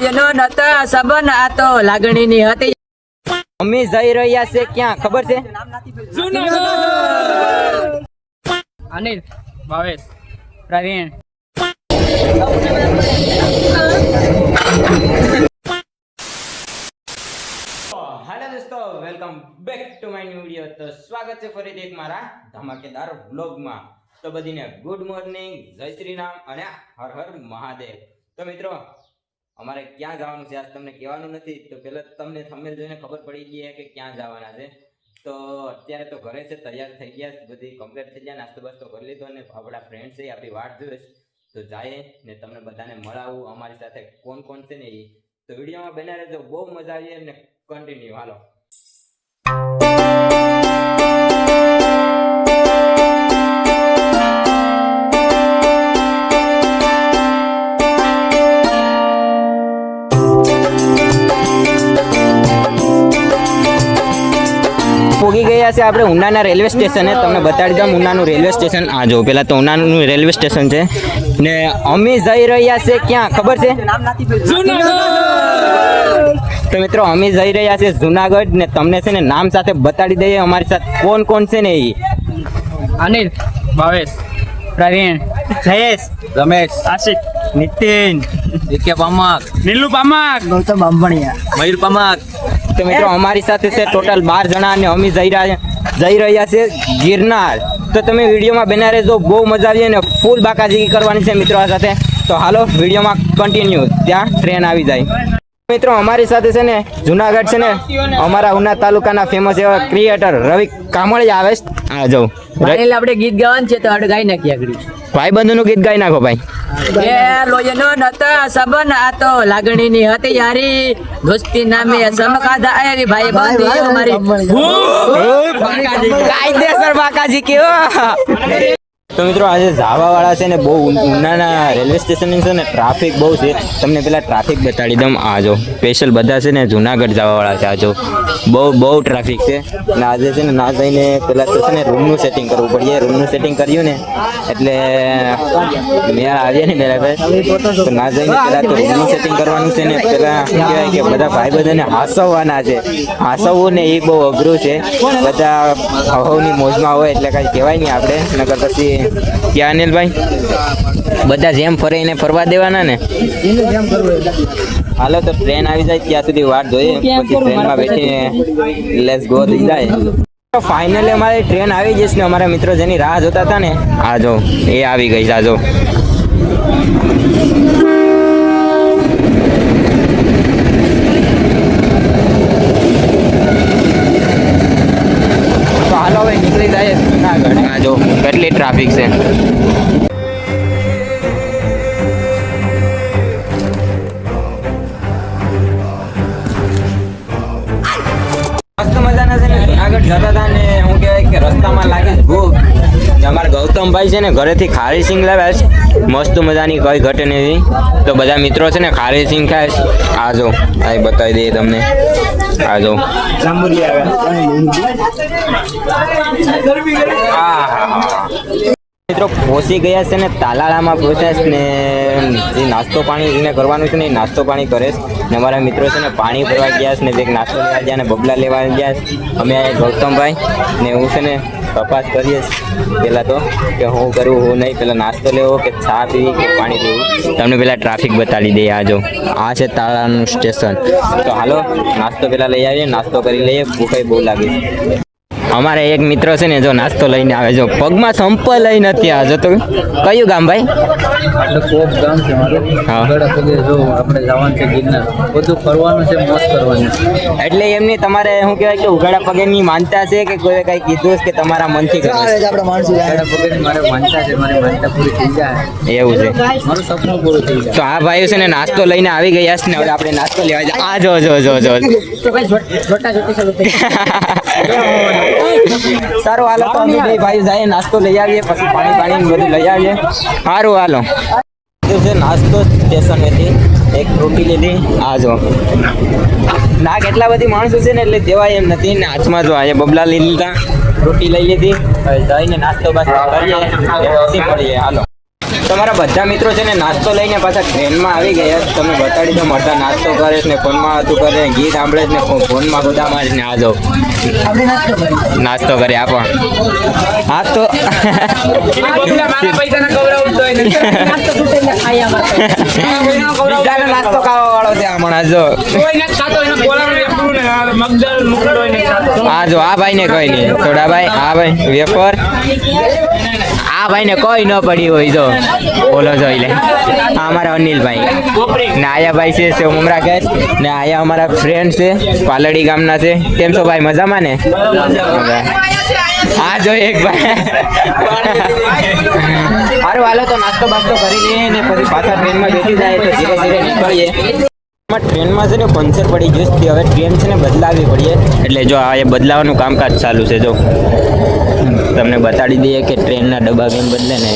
એનો નતા સંબંધ આ તો લાગણીની હતી. અમે જઈ રહ્યા છે ક્યાં ખબર છે? અનિલ, ભાવેશ, પ્રવીણ. હાલો દોસ્તો, welcome back to my new video. તો સ્વાગત છે ફરીથી એક મારા ધમાકેદાર વ્લોગમાં. તો બધીને ગુડ મોર્નિંગ, જય શ્રી રામ અને હર હર મહાદેવ. તો મિત્રો, અમારે ક્યાં જવાનું છે આજ તમને કહેવાનું નથી. તો પહેલા તમને થંબનેલ જોઈને ખબર પડી ગઈ કે ક્યાં જવાના છે. તો અત્યારે તો ઘરે છે, તૈયાર થઈ ગયા, બધી કમ્પ્લીટ થઈ ગયા, નાસ્તો બાસ્તો કરી લીધો અને આપણા ફ્રેન્ડ છે આપણી વાટ જોવે તો જાય ને તમને બધાને મળાવું. અમારી સાથે કોણ કોણ છે ને એ તો વિડીયોમાં બના રહેજો, બહુ મજા આવી ને કન્ટિન્યુ. હાલો. પોગી ગયા છે આપણે ઉનાના રેલવે સ્ટેશને. તમને બતાડી દઉં ઉનાનું રેલવે સ્ટેશન. આ જો પેલા તો ઉનાનું રેલવે સ્ટેશન છે ને અમે જઈ રહ્યા છે ક્યાં ખબર છે? તો મિત્રો અમે જઈ રહ્યા છે જુનાગઢ ને તમને છે ને નામ સાથે બતાડી દઈએ અમારી સાથે કોણ કોણ છે ને એ. અનિલ, ભાવેશ, પ્રવીણ, જયેશ, રમેશ, આશિક, નીતિન, વિકે પામાક, નીલુ પામાક, ગૌતમ બામણિયા, મયુર પામાક. તો મિત્રો અમારી સાથે છે ટોટલ 12 જણા અને અમે જઈ રહ્યા છે ગિરનાર. તો તમે વિડીયોમાં બના રહેજો, બહુ મજા આવી અને ફૂલ બાકાજી કરવાની છે મિત્રો આ સાથે. તો હાલો વિડીયોમાં કન્ટિન્યુ. ત્યાં ટ્રેન આવી જાય. મિત્રો અમારી સાથે છે ને જુનાગઢ છે ને અમારા ઉના તાલુકાના ફેમસ એવા ક્રિએટર રવિ કામળિયા આવે છે. આ જો આપણે ગીત ગાવાનું છે તો આપણે ગાઈ નાખીએ આગળ. ભાઈબંધોનું ગીત ગાઈ નાખો ભાઈ. એ લોયનો નતા સંબંધ આ તો લાગણીની હતી યારી, દોસ્તી નામે સમકાદા આયરી ભાઈ બંધી અમારી કાયદેસર બાકાજી કેવો. તો મિત્રો આજે જાવાવાળા છે ને બહુ ઉનાના રેલવે સ્ટેશન છે ને ટ્રાફિક બહુ છે. તમને પેલા ટ્રાફિક બતાડી દઉં. આ જો સ્પેશિયલ બધા છે ને જુનાગઢ જવાવાળા છે. આ જો બહુ ટ્રાફિક છે ને આજે છે ને ના જઈને પેલા તો છે ને રૂમનું સેટિંગ કરવું પડે. રૂમનું સેટિંગ કર્યું ને એટલે મેં આવ્યા ને બરાબર તો ના જઈને પેલા તો રૂમનું સેટિંગ કરવાનું છે ને પેલા કહેવાય કે બધા ભાઈ બધાને હાસવવાના છે. હાસવવું ને એ બહુ અઘરું છે. બધા હવની મોજમાં હોય એટલે કાંઈ કહેવાય નહીં આપણે, નકર પછી ક્યાં અનિલભાઈ બધા જેમ ફરે એને ફરવા દેવાના ને. હાલો તો ટ્રેન આવી જાય ત્યાં સુધી વાટ જોઈએ, પછી ટ્રેનમાં બેઠીને લેટ્સ ગો થઈ જાય. ફાઇનલી અમારી ટ્રેન આવી જશે ને અમારા મિત્રો જેની રાહ જોતા હતા ને આ જો એ આવી ગઈ છે. આ જો તો હાલો હવે નીકળી જાય જુનાગઢ. આ જો કેટલી ટ્રાફિક છે. મસ્ત મજાના છે ને જુનાગઢ જતા હતા ને હું કહેવાય કે રસ્તામાં લાગે ભૂખ. અમારા ગૌતમભાઈ છે ને ઘરેથી ખારી સિંગ લાવ્યા છે મસ્ત મજાની, કઈ ઘટે નથી. તો બધા મિત્રો છે ને ખારી સિંગ ખાય છે. આ જો આ બતાવી દઈએ તમને. આ જો મિત્રો પહોંચી ગયા છે ને તાલાળામાં પહોંચ્યા છે ને જે નાસ્તો પાણી જેને કરવાનું છે ને એ નાસ્તો પાણી કરે છે ને અમારા મિત્રો છે ને પાણી ભરવા ગયા છે ને એક નાસ્તો લેવા ગયા ને બબલા લેવા ગયા છે. અમે ગૌતમભાઈ ને હું છે ને તપાસ કરીએ પહેલાં તો કે હું કરું હું નહીં, પહેલાં નાસ્તો લેવો કે ચા પીવી કે પાણી પીવું. તમને પહેલાં ટ્રાફિક બતાવી દઈએ. આ જો આ છે તાલાળાનું સ્ટેશન. તો હાલો નાસ્તો પહેલાં લઈ આવીએ, નાસ્તો કરી લઈએ, ભૂખ બહુ લાગે છે. અમારે એક મિત્ર છે ને જો નાસ્તો લઈને આવે, જો પગમાં સંપલ લઈ નથી. આ જો તો કયું ગામ ભાઈ? કોપ ગામ છે મારું. હા આપણે જવાનું છે ગિરનાર, બધું ફરવાનું છે, મોજ કરવાની. એટલે એમની તમારે શું કહેવાય કે ઉઘાડા પગેની માનતા છે કે કોઈ કઈ કીધું છે કે તમારા મનથી કરે છે? આપણે માણસો ઉઘાડા પગેની મારે માનતા છે, મારી માનતા પૂરી થઈ જાય એવું છે. મારું સપનું પૂરું થઈ જાય. તો આ ભાઈઓ છે ને નાસ્તો લઈને આવી ગયા છે ને હવે આપણે નાસ્તો લેવા જાય. આ જો સારું હાલો તો અમે બે ભાઈ જાય નાસ્તો લઈ આવીએ, પછી પાણી બધું લઈ આવીએ. સારું હાલો. નાસ્તો સ્ટેશનેથી એક રોટી લીધી. આ જો ના કેટલા બધી માણસો છે ને એટલે દેવાય એમ નથી ને. હાથમાં જો આજે બબલા લઈ લીધા, રોટી લઈ લીધી. હવે જઈને નાસ્તો બાસ્તો કરીએ પછી મળીએ. હાલો. તમારા બધા મિત્રો છે ને નાસ્તો લઈને પાછા ટ્રેનમાં આવી ગયા. તમે બતાડી દો મળતા નાસ્તો કરે છે ને ફોનમાં હતું કરે ને ગીત સાંભળે છે ને ફોનમાં બધા મારે ને આ જાઓ નાસ્તો કરે આપો હા તો નાસ્તો ખાવા વાળો છે હમણાં જો હા જો આ ભાઈ ને કઈ નહીં થોડા ભાઈ આ ભાઈ વેફર આ ભાઈ ને કોઈ ન પડી હોય જો બોલો જોઈ લે આ અમારા અનિલભાઈ ને આયા ભાઈ છે ઉમરા કે ને આયા અમારા ફ્રેન્ડ છે પાલડી ગામના છે. કેમ છો ભાઈ મજામાં ને? હા જો એક ભાઈ સારું હાલો તો નાસ્તો બાસ્તો કરી લઈએ ને પછી પાછા ટ્રેનમાં બેસી જાય તો ધીરે ધીરે નીકળીએ. ટ્રેનમાં છે ને પંચર પડી ગયું છે હવે ટ્રેન છે ને બદલાવી પડીએ એટલે જો આ એ બદલાવાનું કામકાજ ચાલુ છે. જો તમને બતાડી દઈએ કે ટ્રેનના ડબ્બા કેમ બદલે ને.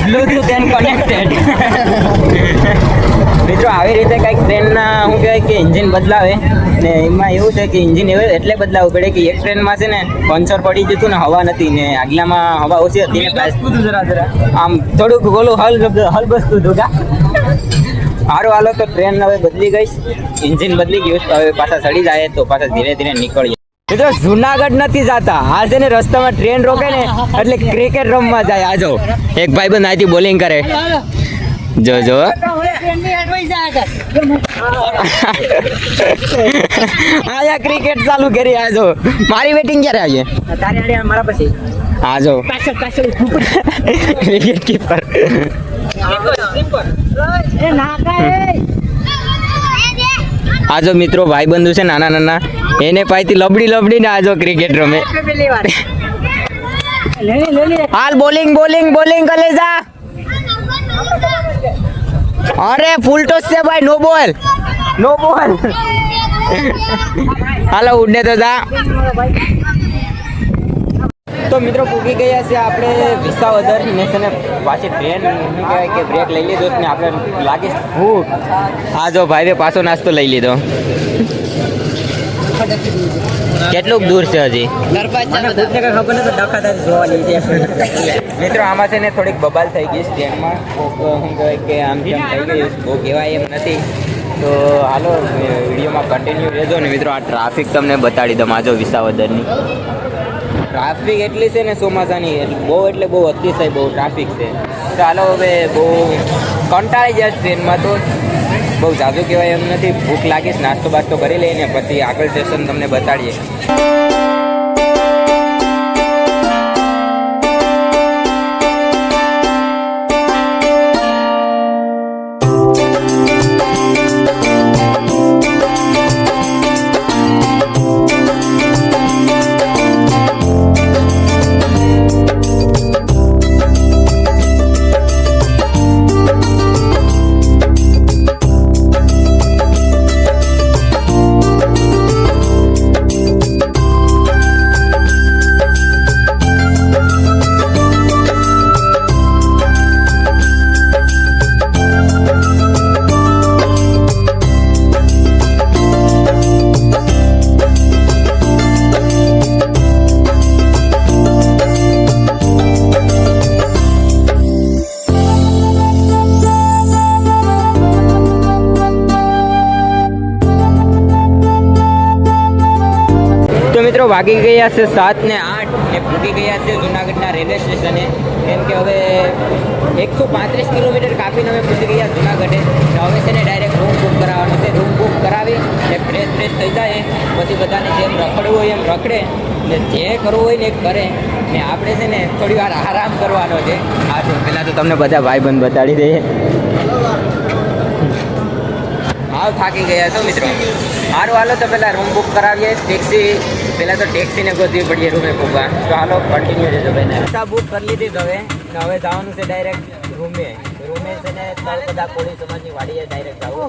બ્લૂટૂથ એન્ડ કનેક્ટેડ મિત્રો આવી રીતે કંઈક ટ્રેનના શું કહેવાય કે એન્જિન બદલાવે ને એમાં એવું છે કે એન્જિન એવું એટલે બદલાવવું પડે કે એક ટ્રેનમાં છે ને પંચર પડી જતું ને હવા નથી ને આગલામાં હવા ઓછી હતી ને આમ થોડુંક ઓલું હલ બસતું હતું કા સારું હાલો તો ટ્રેન હવે બદલી ગઈ એન્જિન બદલી ગયું હવે પાછા ચડી જાય તો પાછા ધીરે ધીરે નીકળીએ. મિત્રો જુનાગઢ નથી જતા આ છે ને રસ્તામાં ટ્રેન રોકે ને એટલે ક્રિકેટ રમવા જાય. આજો એક ભાઈ બંધ આથી બોલિંગ કરે જો જો આયા ક્રિકેટ ચાલુ કરી આજો મારી બેટિંગ ક્યારે આવીએ તારી મારા પછી આજો ક્રિકેટ કીપર આજો મિત્રો ભાઈ બંધુ છે નાના નાના એને પાઈથી લબડી ને આજો ક્રિકેટ રમે. હાલ બોલિંગ બોલિંગ બોલિંગ કરે જા. અરે ફૂલ ટોસ છે ભાઈ નો બોલ હાલો ઉડને તો જા. તો મિત્રો પૂગી ગયા છે આપણે વિસાવદર ને છે ને પાછી ટ્રેન શું કહેવાય કે બ્રેક લઈ લીધો ને આપણે લાગે ભૂખ. હા જો ભાઈએ પાછો નાસ્તો લઈ લીધો. કેટલું દૂર છે હજી મિત્રો આમાં છે ને થોડીક બબાલ થઈ ગઈ ટ્રેનમાં શું કહેવાય કે આમ તેમ થઈ ગયું બહુ કહેવાય એમ નથી તો હાલો વિડીયોમાં કન્ટિન્યુ રહેજો ને મિત્રો આ ટ્રાફિક તમને બતાડી દઉં આજો વિસાવદરની ટ્રાફિક એટલી છે ને ચોમાસાની બહુ એટલે બહુ અતિશય બહુ ટ્રાફિક છે. તો હાલો હવે બહુ કંટાળી જાય ટ્રેનમાં તો બહુ જાજુ કહેવાય એમ નથી. ભૂખ લાગીશ નાસ્તો બાસ્તો કરી લઈને પછી આગળ સ્ટેશન તમને બતાડીએ. તો મિત્રો વાગી ગયા છે 7 ને 8 ને પૂગી ગયા છે જુનાગઢના રેલવે સ્ટેશને. કેમ કે હવે 135 કિલોમીટર કાપીને અમે પૂછી ગયા જુનાગઢે. હવે છે ને ડાયરેક્ટ રૂમ બુક કરાવવાનો છે. રૂમ બુક કરાવી ને ફ્રેશ થઈ જાય પછી બધાને જેમ રખડવું હોય એમ રખડે ને જે કરવું હોય ને એ કરે ને આપણે છે ને થોડી વાર આરામ કરવાનો છે. હા તો પહેલાં તો તમને બધા ભાઈબંધ બતાડી દઈએ. હાવ થાકી ગયા છો મિત્રો. સારું હાલો તો પહેલાં રૂમ બુક કરાવીએ. પહેલાં તો ટેક્સીને ગોતવી પડીએ રૂમે પૂગવા. તો હાલો કન્ટિન્યુ રહેજો ભાઈને. પૈસા બુક કરી લીધી તો હવે જવાનું છે ડાયરેક્ટ રૂમે છે ને બધા કોળી સમાજની વાડીએ ડાયરેક્ટ જવું.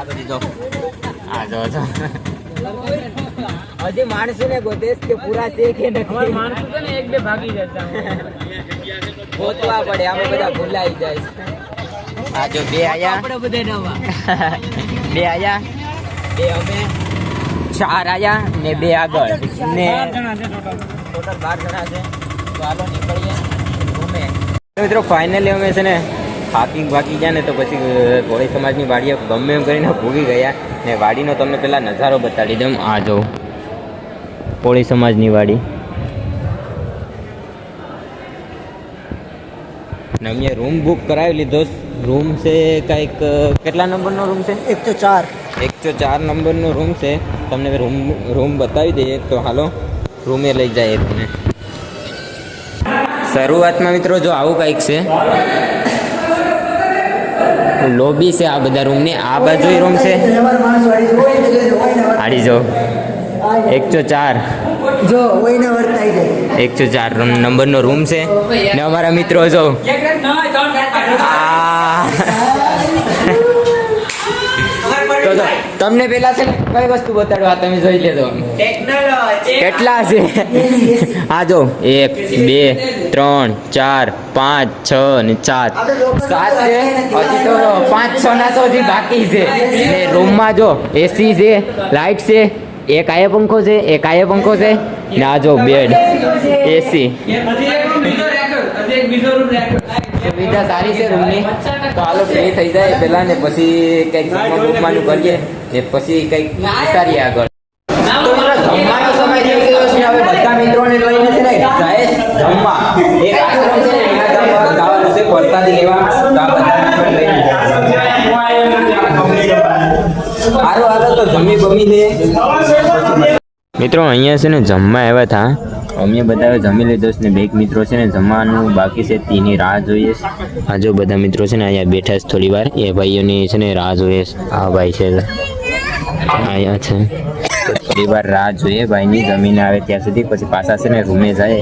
આ બધી જો હા જો હજી માણસો ને ગોતેશ કે પૂરા છે કે નથી. માણસો છે ને 1-2 ભાગી જતા ગોતવા પડે આમાં બધા ભૂલાઈ જાય. આ જો બે આયા આપણે બધે નવા બે આયા બે અમે 4 આયા ને 2 આગળ ને ટોટલ 12 જણા છે તો હાલો નીકળીએ રૂમે. મિત્રો ફાઇનલી અમે છે ને થાકી બાકી ગયા ને તો પછી કોળી સમાજની વાડીએ ગમે એમ કરીને ભૂગી ગયા ને વાડીનો તમને પેલા નજારો બતાડી દઉં. આ જો કોળી સમાજની વાડી ને અમે રૂમ બુક કરાવી લીધો. રૂમ છે કંઈક કેટલા નંબરનો રૂમ છે? 104 નંબરનો રૂમ છે. તમને રૂમ બતાવી દઈએ તો હાલો રૂમે લઈ જાય તમને. શરૂઆતમાં મિત્રો જો આવું કંઈક છે, લોબી છે આ બધા રૂમની. આ બાજુ રૂમ છે, આડી જો 104 નંબરનો રૂમ છે ને અમારા મિત્રો જો તો તમને પેલા છે ને કઈ વસ્તુ બતાડો, આ તમે જોઈ લેજો કેટલા છે. આ જો 1 2 3 4 5 6 ને 7 છે. હજી તો 5 6 ના તો હજી બાકી છે. ને રૂમમાં જો એસી છે, લાઇટ છે, એક આયે પંખો છે, એક આયે પંખો છે ને આ જો બેડ એસી. સુવિધા સારી છે રૂમની. તો હાલો ફ્રી થઈ જાય પહેલા ને પછી કંઈક જમવાનું કરીએ ને પછી કંઈક વિચારીએ આગળ. તો જમવાનો સમય થઈ ગયો છે. હવે બધા મિત્રોને લઈને છે ને જાય જમવા. એક આશ્રમ છે ને એના જવાનું છે પ્રસાદી લેવા. તો આ બધા મિત્રોને લઈને હાલો હાલો તો જમી બમી લે. મિત્રો અહીંયા છે ને જમવા આવ્યા હતા અમે બધા જમી લીધો છે ને બે મિત્રો છે ને જમવાનું બાકી છે તેની રાહ જોઈએ. આ જો બધા મિત્રો છે ને અહીંયા બેઠા છે થોડી વાર, એ ભાઈઓની છે ને રાહ જોઈએ. આ ભાઈ છે અહીંયા છે, થોડી વાર રાહ જોઈએ ભાઈની. જમીને આવે ત્યાં સુધી પછી પાછા છે ને રૂમે જાય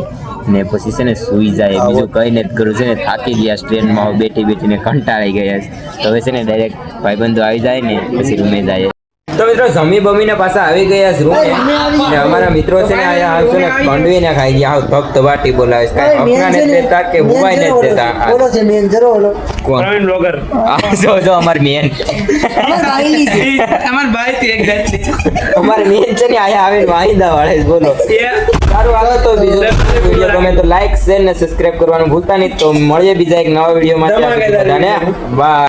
ને પછી છે ને સૂઈ જાય. બીજું કઈ નથી કરું છે ને થાકી ગયા ટ્રેનમાં બેઠી બેઠીને કંટાળી ગયા છે. તો હવે છે ને ડાયરેક્ટ ભાઈબંધો આવી જાય ને પછી રૂમે જાય. તો મિત્રો જમી બમીને પાછા આવી ગયા છે રૂમે ને અમારા મિત્રો છે ને આયા આવશે ને કંડવીને ખાઈ ગયા. આવ ભક્ત વાટી બોલાવે છે, કાંઈ હકના નથી દેતા કે હુવાય નથી દેતા. બોલો છે મેન જરો બોલો કોણ? પ્રવીણ બ્લોગર. આ જો અમાર મેન અમાર ભાઈ થી એક જાતની અમાર મેન છે ને આયા આવે વાહિદા વાળે છે. બોલો સારું હાલો તો બીજો વિડીયો ગમે તો લાઈક શેર ને સબસ્ક્રાઇબ કરવાનું ભૂલતા નહીં. તો મળીએ બીજા એક નવા વિડીયોમાં. બધાને બાય.